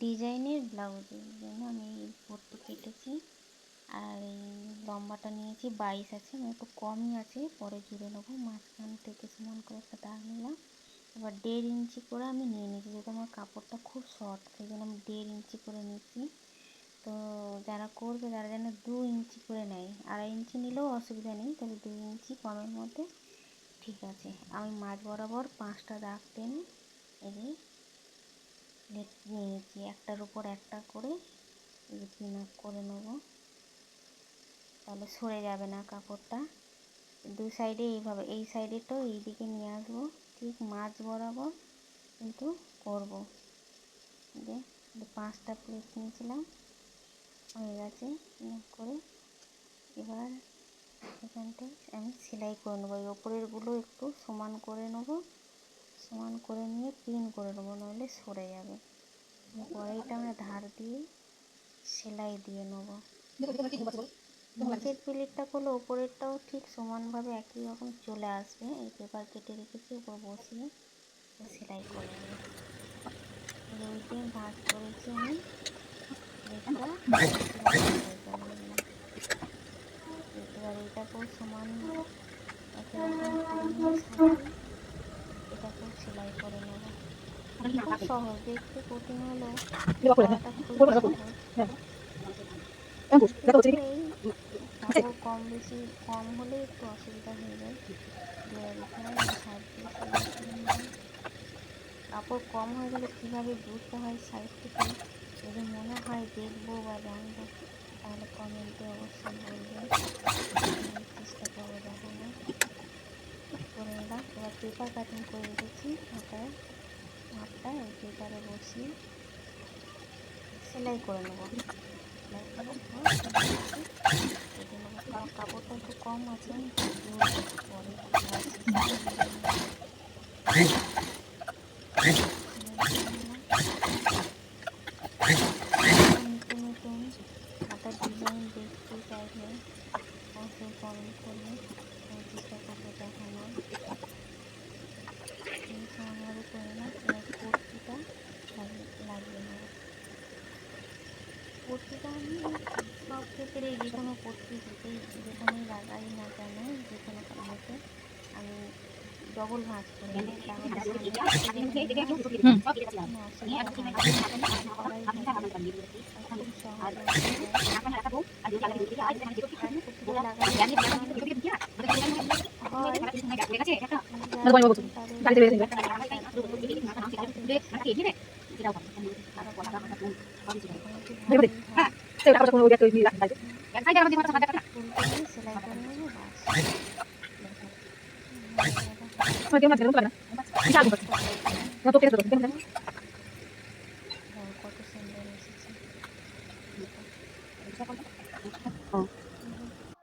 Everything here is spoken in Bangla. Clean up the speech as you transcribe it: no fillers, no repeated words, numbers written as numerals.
ডিজাইনের ব্লাউজের জন্য আমি এই পট্টি কেটেছি। আর এই লম্বাটা নিয়েছি 22 আছে, মানে একটু কমই আছে, পরে জুড়ে নেবো। মাঝখান থেকে সমান করে একটা দাগ নিলাম। এবার 1.5 ইঞ্চি করে আমি নিয়ে নিয়েছি, যেহেতু আমার কাপড়টা খুব শর্ট, সেই জন্য আমি 1.5 ইঞ্চি করে নিচ্ছি। তো যারা করবে তারা যেন 2 ইঞ্চি করে নেয়, 2.5 ইঞ্চি নিলেও অসুবিধা নেই, তবে 2 ইঞ্চি কমের মধ্যে ঠিক আছে। আমি মাঝ বরাবর 5টা দাগ টেনে এই যে নিয়ে নিয়েছি, একটার উপর একটা করে এই পিন আপ করে নেবো, তাহলে সরে যাবে না কাপড়টা। দুই সাইডে এইভাবে, এই সাইডেটাও এই দিকে নিয়ে আসবো, ঠিক মাঝ বরাবর কিন্তু করব। যে 5টা প্লেট নিয়েছিলাম, হয়ে গেছে করে। এবার এখানটায় আমি সেলাই করে নেবো, এই ওপরেরগুলো একটু সমান করে নেবো, সমান করে নিয়ে পিন করে নেবো, নইলে সরে যাবে। পরে এটা আমরা ধার দিয়ে সেলাই দিয়ে নেবো। নিচের প্লেটটা করলে ওপরেরটাও ঠিক সমানভাবে একই রকম চলে আসবে। এই পেপার কেটে রেখেছি, উপর বসিয়ে সেলাই করে নেব। ওই যে ভাঁজ করেছি আমি প্লেটটা, সেলাই করে নিলাম। এবার এটাকেও সমান একই রকম করে নিয়ে সাজিয়ে এটাকেও সেলাই করে নেব। খুব সহজ, দেখতে কঠিন হলেও করাটা খুবই সহজ। কিন্তু এই কাপড় কম বেশি কম হলে একটু অসুবিধা হয়ে যায়, জোড়া দিতে হয়। আমি সাইড দিয়ে সেলাই করে নিলাম। কাপড় কম হয়ে গেলে কীভাবে বুঝতে হয় সাইড থেকে, যদি মনে হয় দেখবো বা জানবো, তাহলে কমেন্টে অবশ্যই বলবেন, আমি চেষ্টা করবো দেখানোর। করে নিলাম। এবার পেপার কাটিং করে রেখেছি, হাতায় মাপটা এই পেপারে বসিয়ে সেলাই করে নেবো। সেলাই করার পর কেটে নেবো। আমার কাপড়টা একটু কম আছে, আমি একটু জোড়বো, পরে সেলাই শেষে মিলিয়ে নেবো। নতুন নতুন হাতার ডিজাইন দেখতে চাইলে অবশ্যই কমেন্ট করবে, আমি চেষ্টা করবো দেখানোর। সমানভাবে করে না, এবার পট্টিটা লাগিয়ে নেব। পট্টিটা আমি সব ক্ষেত্রে যে কোনো পট্টি যেখানেই লাগাই না কেন, যে কোনো ইয়েতে আমি ডবল ভাঁজ করে নিই, তাহলে সামনে থেকে যেখানে কোনো অসুবিধা হয় না। করাই থাকে আর খুব সহজে হয়ে যায়। এক পট্টিতে লাগালে পরিমাণ হয়, যারা নতুন তাদের জন্য একটু লাল দাগ করে নিই, সামনে থেকে সাজিয়ে আরও মোটামুটি ভালোই হয়। উল্টে দিয়ে সেলাই করে নেবো, বাস হয়ে গেল। একটা দেখুন দেখো কত সুন্দর এসেছে।